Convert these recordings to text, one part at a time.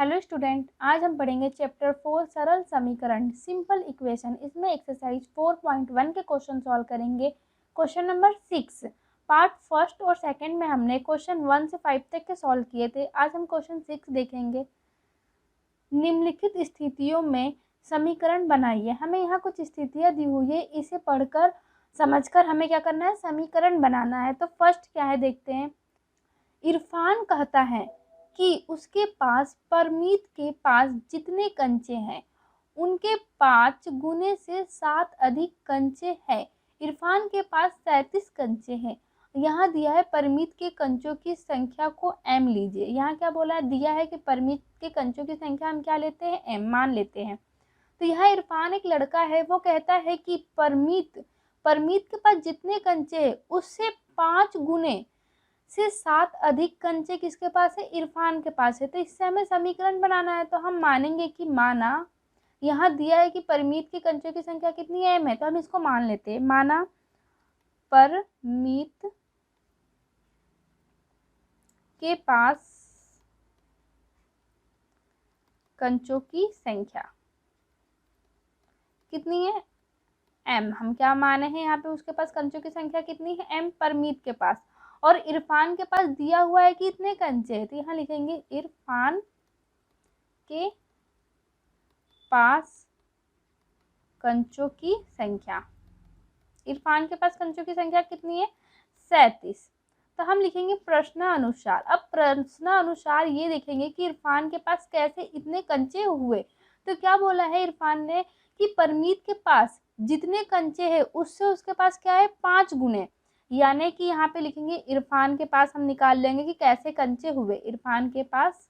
Hello student, आज हम पढ़ेंगे चैप्टर 4 सरल समीकरण सिंपल इक्वेशन। इसमें एक्सरसाइज 4.1 के क्वेश्चन सॉल्व करेंगे। क्वेश्चन नंबर 6 पार्ट फर्स्ट और सेकंड में हमने क्वेश्चन 1 से 5 तक के सॉल्व किए थे। आज हम क्वेश्चन 6 देखेंगे। निम्नलिखित स्थितियों में समीकरण बनाइए। हमें यहाँ कुछ स्थितियाँ दी हुई है, इसे पढ़कर समझकर हमें क्या करना है, समीकरण बनाना है। तो फर्स्ट क्या है देखते हैं। इरफान कहता है कि उसके पास परमीत के पास जितने कंचे हैं उनके 5 गुने से 7 अधिक कंचे हैं। इरफान के पास 37 कंचे हैं। यहाँ दिया है परमीत के कंचों की संख्या को m लीजिए। यहाँ क्या बोला है, दिया है कि परमीत के कंचों की संख्या हम क्या लेते हैं, m मान लेते हैं। तो यहाँ इरफान एक लड़का है, वो कहता है कि परमीत के पास जितने कंचे हैं उससे 5 गुने से 7 अधिक कंचे किसके पास है, इरफान के पास है। तो इससे हमें समीकरण बनाना है। तो हम मानेंगे कि माना यहाँ दिया है कि परमीत के कंचों की संख्या कितनी है, m है, तो हम इसको मान लेते हैं। माना परमीत के पास कंचों की संख्या कितनी है, m। हम क्या माने हैं यहाँ पे, उसके पास कंचों की संख्या कितनी है, m परमीत के पास। और इरफान के पास दिया हुआ है कि इतने कंचे हैं, तो यहाँ लिखेंगे इरफान के पास कंचों की संख्या। इरफान के पास कंचों की संख्या कितनी है, 37। तो हम लिखेंगे प्रश्नानुसार। अब प्रश्नानुसार ये देखेंगे कि इरफान के पास कैसे इतने कंचे हुए। तो क्या बोला है इरफान ने कि परमीत के पास जितने कंचे हैं उससे उसके पास क्या है, 5 गुने। यानी कि यहाँ पे लिखेंगे इरफान के पास, हम निकाल लेंगे कि कैसे कंचे हुए। इरफान के पास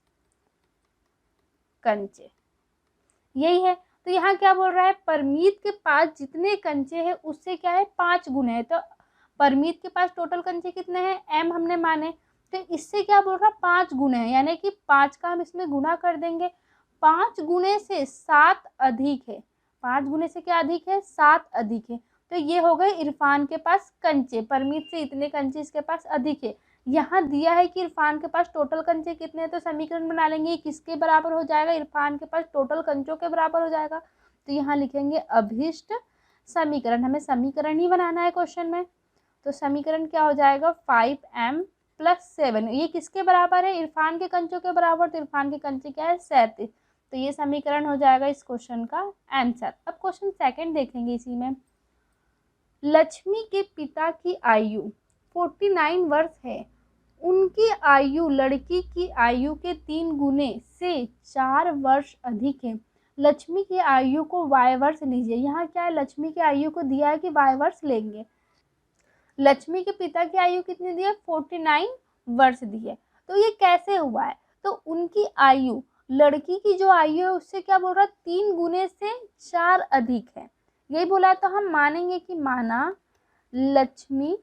कंचे, यही है। तो यहाँ क्या बोल रहा है, परमीत के पास जितने कंचे हैं उससे क्या है, 5 गुने है। तो परमीत के पास टोटल कंचे कितने हैं, m हमने माने, तो इससे क्या बोल रहा है, 5 गुने है। यानी कि 5 का हम इसमें गुना कर देंगे। 5 गुने से 7 अधिक है। 5 गुने से क्या अधिक है, 7 अधिक है। तो ये हो गए इरफान के पास कंचे। परमीत से इतने कंचे इसके पास अधिक है। यहाँ दिया है कि इरफान के पास टोटल कंचे कितने हैं, तो समीकरण बना लेंगे किसके बराबर हो जाएगा, इरफान के पास टोटल कंचों के बराबर हो जाएगा। तो यहाँ लिखेंगे अभीष्ट समीकरण। हमें समीकरण ही बनाना है क्वेश्चन में। तो समीकरण क्या हो जाएगा, 5m + 7। ये किसके बराबर है, इरफान के कंचों के बराबर। तो इरफान के कंचे क्या है, 37। तो ये समीकरण हो जाएगा इस क्वेश्चन का आंसर। अब क्वेश्चन सेकंड देखेंगे। इसी में लक्ष्मी के पिता की आयु 49 वर्ष है। उनकी आयु लड़की की आयु के 3 गुने से 4 वर्ष अधिक है। लक्ष्मी की आयु को y वर्ष लीजिए। यहाँ क्या है, लक्ष्मी की आयु को दिया है कि y वर्ष लेंगे। लक्ष्मी के पिता की आयु कितनी दी है, 49 वर्ष दी है। तो ये कैसे हुआ है, तो उनकी आयु लड़की की जो आयु है उससे क्या बोल रहा है, 3 गुने से 4 अधिक है, यही बोला है। तो हम मानेंगे कि माना लक्ष्मी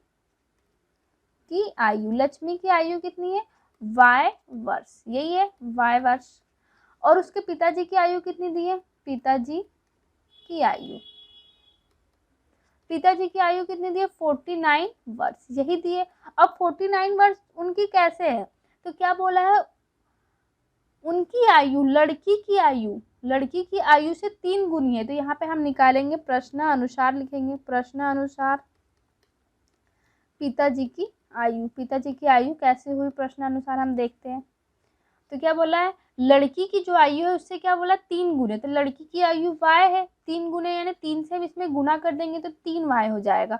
की आयु कितनी है, y वर्ष, यही है y वर्ष। और उसके पिताजी की आयु कितनी दी है, पिताजी की आयु कितनी दी है, 49 वर्ष, यही दी है। अब 49 वर्ष उनकी कैसे है, तो क्या बोला है, उनकी आयु लड़की की आयु से 3 गुनी है। तो यहाँ पे हम निकालेंगे प्रश्नानुसार, लिखेंगे प्रश्नानुसार पिताजी की आयु कैसे हुई, प्रश्नानुसार हम देखते हैं। तो क्या बोला है, लड़की की जो आयु है उससे क्या बोला, 3 गुने। तो लड़की की आयु y है, 3 गुने यानी 3 से हम इसमें गुना कर देंगे तो 3y हो जाएगा।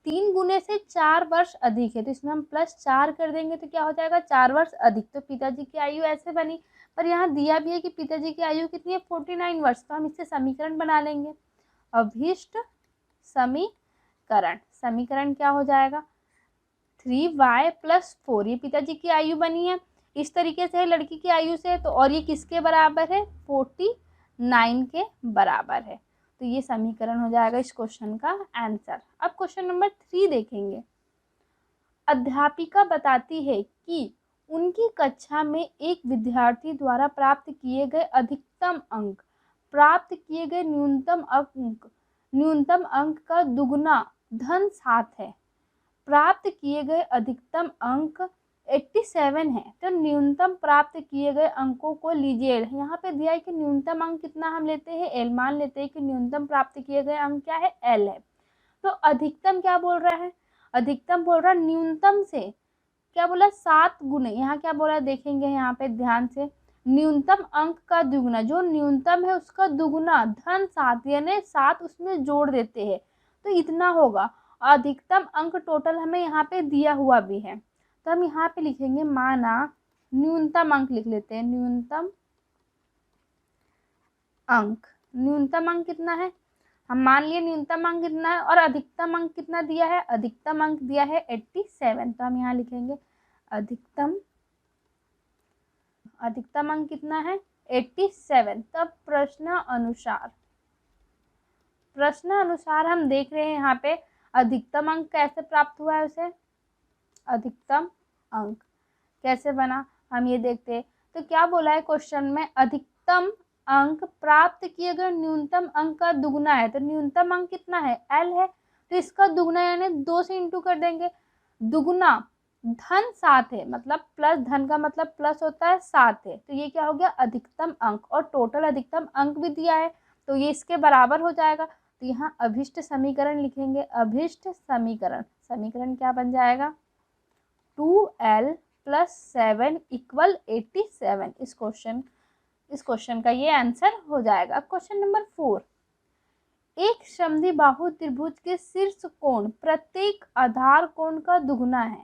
3 गुने से 4 वर्ष अधिक है, तो इसमें हम +4 कर देंगे तो क्या हो जाएगा, 4 वर्ष अधिक। तो पिताजी की आयु ऐसे बनी। पर यहाँ दिया भी है कि पिताजी की आयु कितनी है, 49 वर्ष। तो हम इससे समीकरण बना लेंगे, अभीष्ट समीकरण क्या हो जाएगा, 3y + 4। ये पिताजी की आयु बनी है, इस तरीके से है लड़की की आयु से। तो और ये किसके बराबर है, 49 के बराबर है। तो ये समीकरण हो जाएगा इस क्वेश्चन का आंसर। अब क्वेश्चन नंबर 3 देखेंगे। अध्यापिका बताती है कि उनकी कक्षा में एक विद्यार्थी द्वारा प्राप्त किए गए अधिकतम अंक प्राप्त किए गए न्यूनतम अंक का दुगुना धन 7 है। प्राप्त किए गए अधिकतम अंक 87 है। तो न्यूनतम प्राप्त किए गए अंकों को लीजिए। यहाँ पे दिया है कि न्यूनतम अंक कितना हम लेते हैं, एल। मान लेते हैं कि न्यूनतम प्राप्त किए गए अंक क्या है, एल है। तो अधिकतम क्या बोल रहा है, अधिकतम बोल रहा है न्यूनतम से क्या बोला, 7 गुने। यहाँ क्या बोला देखेंगे यहाँ पे ध्यान से, न्यूनतम अंक का दुगुना, जो न्यूनतम है उसका दुगुना धन 7, यानी 7 उसमें जोड़ देते हैं तो इतना होगा। अधिकतम अंक टोटल हमें यहाँ पे दिया हुआ भी है, तो हम यहाँ पे लिखेंगे माना न्यूनतम अंक लिख लेते हैं, न्यूनतम अंक। न्यूनतम अंक कितना है, हम मान लिए न्यूनतम अंक कितना है, और अधिकतम अंक कितना दिया है, अधिकतम अंक दिया है 87। तो हम यहाँ लिखेंगे अधिकतम, अधिकतम अंक कितना है 87। तब प्रश्न अनुसार, प्रश्न अनुसार हम देख रहे हैं यहाँ पे अधिकतम अंक कैसे प्राप्त हुआ है उसे, अधिकतम अंक कैसे बना हम ये देखते हैं। तो क्या बोला है क्वेश्चन में, अधिकतम अंक प्राप्त किए गए न्यूनतम अंक का दुगुना है। तो न्यूनतम अंक कितना है, एल है, तो इसका दुगुना यानी 2 से इंटू कर देंगे। दुगुना धन 7 है, मतलब प्लस, धन का मतलब प्लस होता है, 7 है, तो ये क्या हो गया अधिकतम अंक, और टोटल अधिकतम अंक भी दिया है तो ये इसके बराबर हो जाएगा। तो यहाँ अभिष्ट समीकरण लिखेंगे, अभिष्ट समीकरण, समीकरण क्या बन जाएगा 2l + 7 = 87। इस क्वेश्चन का ये आंसर हो जाएगा। क्वेश्चन नंबर 4, एक समद्विबाहु त्रिभुज के शीर्ष कोण प्रत्येक आधार कोण का दुगुना है।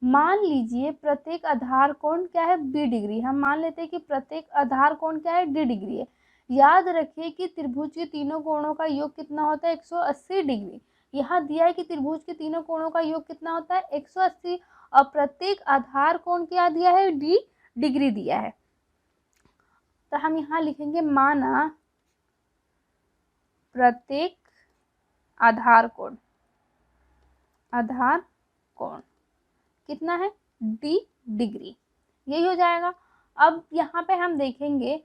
मान लीजिए प्रत्येक आधार कोण क्या है, b डिग्री। हम मान लेते हैं कि प्रत्येक आधार कोण क्या है, d डिग्री है। याद रखिए कि त्रिभुज के तीनों कोणों का योग कितना होता है, 180 डिग्री। यहाँ दिया है कि त्रिभुज के तीनों कोणों का योग कितना होता है, 180, और प्रत्येक आधार कोण क्या दिया है, d डिग्री दिया है। तो हम यहाँ लिखेंगे माना प्रत्येक आधार कोण, आधार कोण कितना है, d डिग्री, यही हो जाएगा। अब यहाँ पे हम देखेंगे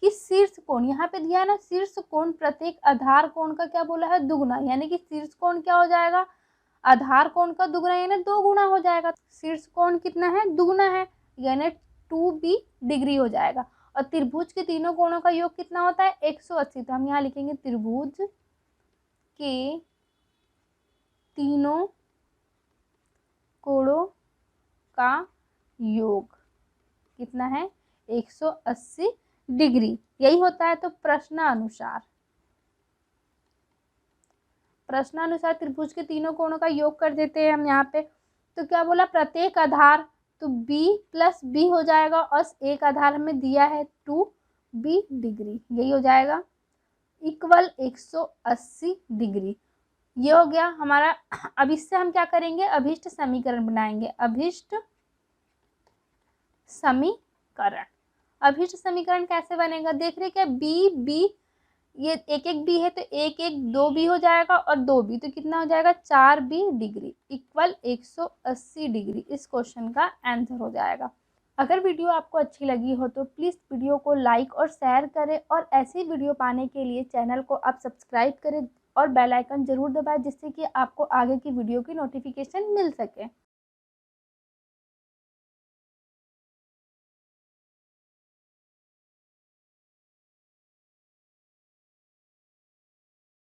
कि शीर्ष कोण, यहाँ पे दिया है ना शीर्ष कोण प्रत्येक आधार कोण का क्या बोला है, दुगुना, यानी कि शीर्ष कोण क्या हो जाएगा, आधार कोण का दुगुना यानी 2 गुना हो जाएगा। शीर्ष कोण कितना है, दुगुना है, यानी 2b डिग्री हो जाएगा। और त्रिभुज के तीनों कोणों का योग कितना होता है, 180। तो हम यहाँ लिखेंगे त्रिभुज के तीनों कोणों का योग कितना है, 180 डिग्री, यही होता है। तो प्रश्नानुसार, प्रश्नानुसार त्रिभुज के तीनों कोणों का योग कर देते हैं हम यहाँ पे। तो क्या बोला, प्रत्येक आधार, तो b + b हो जाएगा, और एक आधार हमें दिया है 2b डिग्री, यही हो जाएगा, = 180 डिग्री। ये हो गया हमारा। अब इससे हम क्या करेंगे, अभिष्ट समीकरण बनाएंगे, अभिष्ट समीकरण। अभिष्ट समीकरण कैसे बनेगा, देख रहे क्या, b ये एक b है तो 2b हो जाएगा, और 2b तो कितना हो जाएगा, 4b डिग्री = 180 डिग्री। इस क्वेश्चन का आंसर हो जाएगा। अगर वीडियो आपको अच्छी लगी हो तो प्लीज़ वीडियो को लाइक और शेयर करें, और ऐसी वीडियो पाने के लिए चैनल को आप सब्सक्राइब करें और बेल आइकन ज़रूर दबाएं, जिससे कि आपको आगे की वीडियो की नोटिफिकेशन मिल सके।